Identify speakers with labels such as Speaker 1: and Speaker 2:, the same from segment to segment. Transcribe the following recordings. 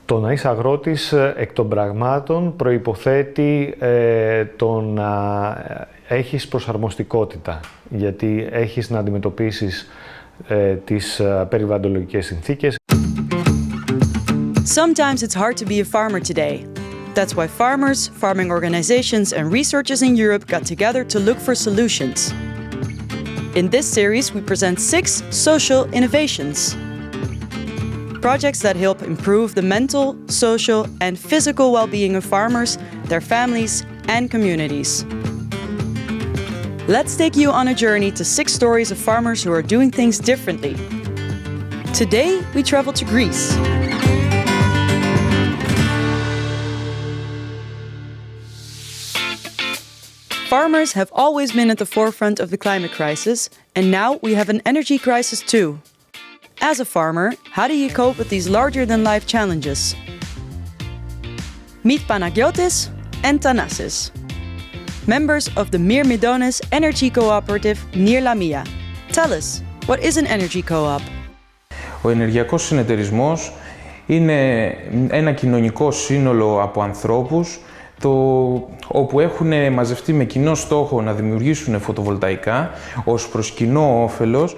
Speaker 1: Το να είσαι αγρότης εκ των πραγμάτων προϋποθέτει το να έχεις προσαρμοστικότητα, γιατί έχεις να αντιμετωπίσεις τις περιβαλλοντολογικές συνθήκες.
Speaker 2: Sometimes it's hard to be a farmer today. That's why farmers, farming organizations, and researchers in Europe got together to look for solutions. In this series, we present 6 social innovations. Projects that help improve the mental, social, and physical well-being of farmers, their families, and communities. Let's take you on a journey to 6 stories of farmers who are doing things differently. Today, we travel to Greece. Farmers have always been at the forefront of the climate crisis, and now we have an energy crisis too. As a farmer, how do you cope with these larger-than-life challenges? Meet Panagiotis and Thanasis, members of the Myrmidones Energy Cooperative near Lamia. Tell us, what is an energy co-op?
Speaker 3: Ο ενεργειακός συνεταιρισμός είναι ένα κοινωνικό σύνολο από ανθρώπους όπου έχουν μαζευτεί με κοινό στόχο να δημιουργήσουν φωτοβολταϊκά ως προς κοινό όφελος.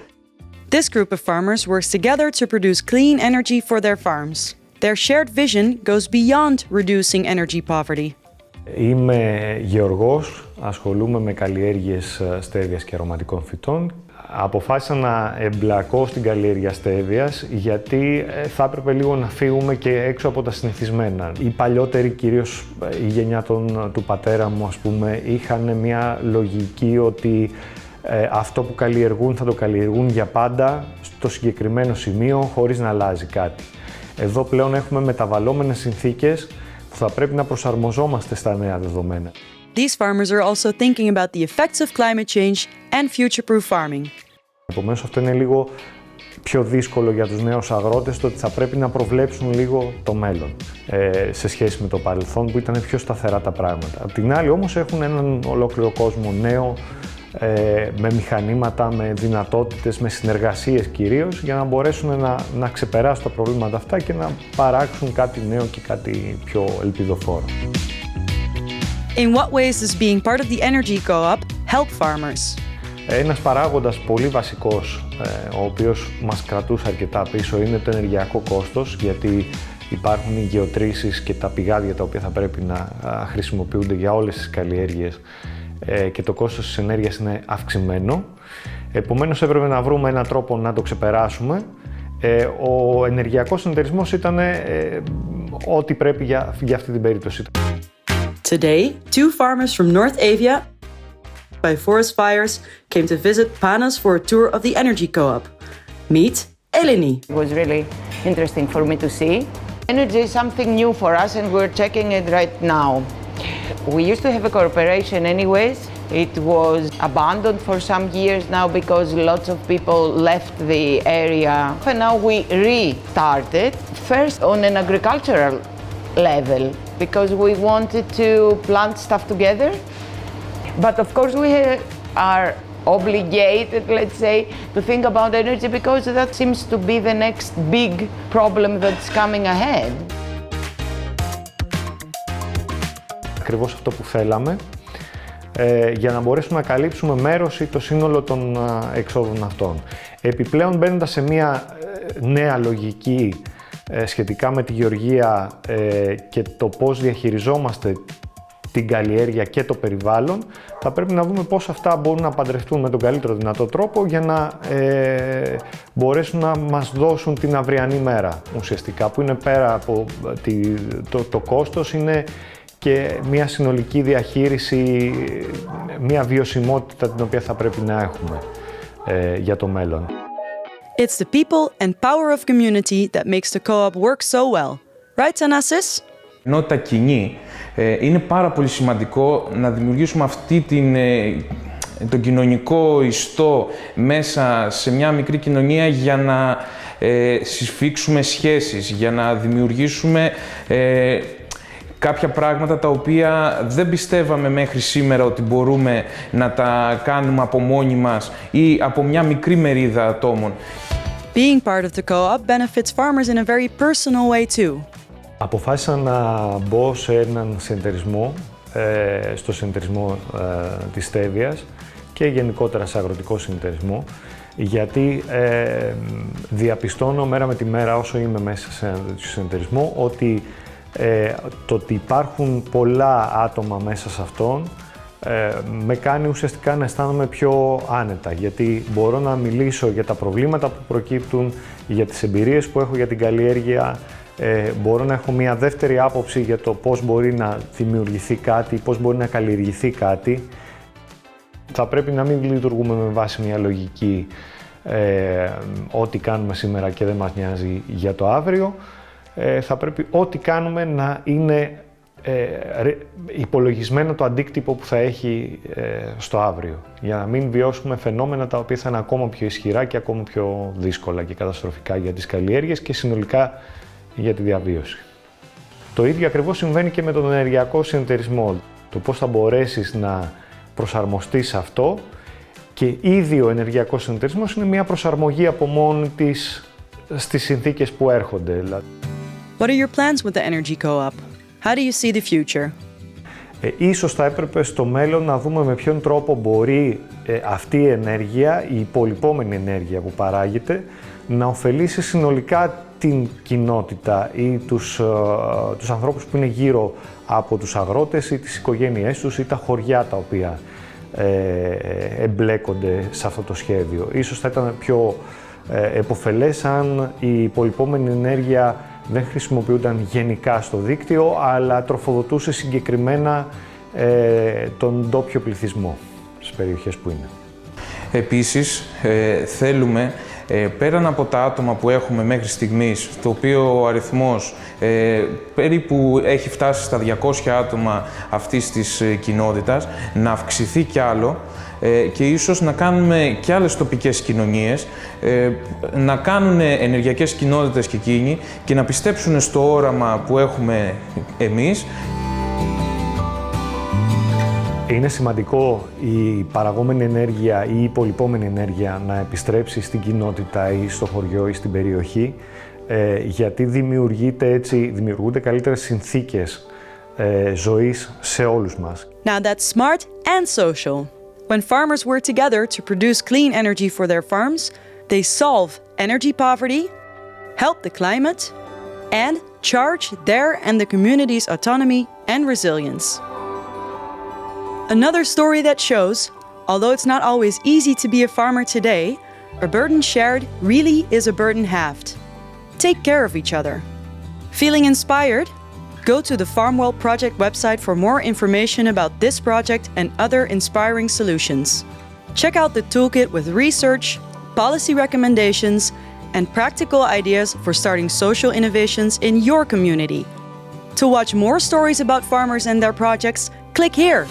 Speaker 2: This group of farmers works together to produce clean energy for their farms. Their shared vision goes beyond reducing energy poverty.
Speaker 1: Είμαι γεωργός, ασχολούμαι με καλλιέργειες στέβιας και αρωματικών φυτών. Αποφάσισα να εμπλακώ στην καλλιέργεια στέβιας γιατί θα έπρεπε λίγο να φύγουμε και έξω από τα συνηθισμένα. Οι παλιότεροι, κυρίως η γενιά του πατέρα μου, ας πούμε, είχαν μια λογική ότι αυτό που καλλιεργούν θα το καλλιεργούν για πάντα στο συγκεκριμένο σημείο χωρίς να αλλάζει κάτι. Εδώ πλέον έχουμε μεταβαλλόμενες συνθήκες που θα πρέπει να προσαρμοζόμαστε στα νέα δεδομένα.
Speaker 2: These farmers are also thinking about the effects of climate change and future-proof farming.
Speaker 1: Επομένως, αυτό είναι λίγο πιο δύσκολο για τους νέους αγρότες, το ότι θα πρέπει να προβλέψουν λίγο το μέλλον σε σχέση με το παρελθόν που ήταν πιο σταθερά τα πράγματα. Απ' την άλλη όμως έχουν έναν ολόκληρο κόσμο νέο, με μηχανήματα, με δυνατότητες, με συνεργασίες κυρίως, για να μπορέσουν να ξεπεράσουν τα προβλήματα αυτά και να παράξουν κάτι νέο και κάτι πιο ελπιδοφόρο.
Speaker 2: In what ways does being part of the energy co-op help farmers?
Speaker 1: Ένας παράγοντας πολύ βασικός, ο οποίος μας κρατούσε αρκετά πίσω, είναι το ενεργειακό κόστος, γιατί υπάρχουν οι γεωτρήσεις και τα πηγάδια τα οποία θα πρέπει να χρησιμοποιούνται για όλες τις καλλιέργειες και το κόστος της ενέργειας είναι αυξημένο. Επομένως έπρεπε να βρούμε έναν τρόπο να το ξεπεράσουμε. Ο ενεργειακός συνεταιρισμός ήταν ό,τι πρέπει για αυτή την περίπτωση.
Speaker 2: Today, 2 farmers from North Avia by forest fires came to visit Panos for a tour of the energy co-op. Meet Eleni.
Speaker 4: It was really interesting for me to see. Energy is something new for us and we're checking it right now. We used to have a cooperation anyways. It was abandoned for some years now because lots of people left the area. And now we restarted, first on an agricultural level, because we wanted to plant stuff together. But of course we are obligated, let's say, to think about energy because that seems to be the next big problem that's coming ahead.
Speaker 1: Ακριβώς αυτό που θέλαμε, για να μπορέσουμε να καλύψουμε μέρος ή το σύνολο των εξόδων αυτών. Επιπλέον, μπαίνοντας σε μια νέα λογική σχετικά με τη γεωργία και το πώς διαχειριζόμαστε την καλλιέργεια και το περιβάλλον, θα πρέπει να δούμε πώς αυτά μπορούν να παντρευτούν με τον καλύτερο δυνατό τρόπο για να μπορέσουν να μας δώσουν την αυριανή μέρα ουσιαστικά, που είναι πέρα από το κόστος, είναι και μια συνολική διαχείριση, μια βιωσιμότητα την οποία θα πρέπει να έχουμε για το μέλλον.
Speaker 2: It's the people and power of community that makes the co-op work so well. Right, Thanasis?
Speaker 3: Ενότητα κοινή. Είναι πάρα πολύ σημαντικό να δημιουργήσουμε τον κοινωνικό ιστό μέσα σε μια μικρή κοινωνία για να συσφίξουμε σχέσεις, για να δημιουργήσουμε κάποια πράγματα τα οποία δεν πιστεύαμε μέχρι σήμερα ότι μπορούμε να τα κάνουμε από μόνοι μας ή από μια μικρή μερίδα ατόμων.
Speaker 2: Being part of the co-op benefits farmers in a very personal way too.
Speaker 1: Αποφάσισα να μπω σε έναν συνεταιρισμό, στο συνεταιρισμό της Στέβιας και γενικότερα σε αγροτικό συνεταιρισμό, γιατί διαπιστώνω μέρα με τη μέρα όσο είμαι μέσα σε έναν τέτοιο συνεταιρισμό ότι το ότι υπάρχουν πολλά άτομα μέσα σε αυτόν με κάνει ουσιαστικά να αισθάνομαι πιο άνετα, γιατί μπορώ να μιλήσω για τα προβλήματα που προκύπτουν, για τις εμπειρίες που έχω για την καλλιέργεια, μπορώ να έχω μια δεύτερη άποψη για το πώς μπορεί να δημιουργηθεί κάτι, πώς μπορεί να καλλιεργηθεί κάτι. Θα πρέπει να μην λειτουργούμε με βάση μια λογική ό,τι κάνουμε σήμερα και δεν μας νοιάζει για το αύριο. Θα πρέπει ό,τι κάνουμε να είναι υπολογισμένο το αντίκτυπο που θα έχει στο αύριο, για να μην βιώσουμε φαινόμενα τα οποία θα είναι ακόμα πιο ισχυρά και ακόμα πιο δύσκολα και καταστροφικά για τις καλλιέργειες και συνολικά για τη διαβίωση. Το ίδιο ακριβώς συμβαίνει και με τον ενεργειακό συνεταιρισμό. Το πώς θα μπορέσεις να προσαρμοστείς σε αυτό, και ήδη ο ενεργειακός συνεταιρισμός είναι μια προσαρμογή από μόνη της στις συνθήκες που έρχονται.
Speaker 2: What are your plans with the Energy Co-op? How do you see the future?
Speaker 1: Ίσως θα έπρεπε στο μέλλον να δούμε με ποιον τρόπο μπορεί αυτή η ενέργεια, η υπολοιπόμενη ενέργεια που παράγεται, να ωφελήσει συνολικά την κοινότητα ή τους ανθρώπους που είναι γύρω από τους αγρότες ή τις οικογένειές τους ή τα χωριά τα οποία εμπλέκονται σε αυτό το σχέδιο. Ίσως θα ήταν πιο επωφελές αν η υπολοιπόμενη ενέργεια δεν χρησιμοποιούνταν γενικά στο δίκτυο, αλλά τροφοδοτούσε συγκεκριμένα τον ντόπιο πληθυσμό στις περιοχές που είναι.
Speaker 3: Επίσης, θέλουμε, πέραν από τα άτομα που έχουμε μέχρι στιγμής, το οποίο ο αριθμός περίπου έχει φτάσει στα 200 άτομα αυτής της κοινότητας, να αυξηθεί κι άλλο και ίσως να κάνουμε και άλλες τοπικές κοινωνίες, να κάνουν ενεργειακές κοινότητες και εκείνοι και να πιστέψουν στο όραμα που έχουμε εμείς.
Speaker 1: Είναι σημαντικό η παραγόμενη ενέργεια ή η υπολοιπόμενη ενέργεια να επιστρέψει στην κοινότητα ή στο χωριό ή στην περιοχή, γιατί δημιουργούνται καλύτερες συνθήκες ζωής σε όλους μας.
Speaker 2: Now that's smart and social. When farmers work together to produce clean energy for their farms, they solve energy poverty, help the climate, and charge their and the community's autonomy and resilience. Another story that shows, although it's not always easy to be a farmer today, a burden shared really is a burden halved. Take care of each other. Feeling inspired? Go to the Farmwell Project website for more information about this project and other inspiring solutions. Check out the toolkit with research, policy recommendations, and practical ideas for starting social innovations in your community. To watch more stories about farmers and their projects, click here.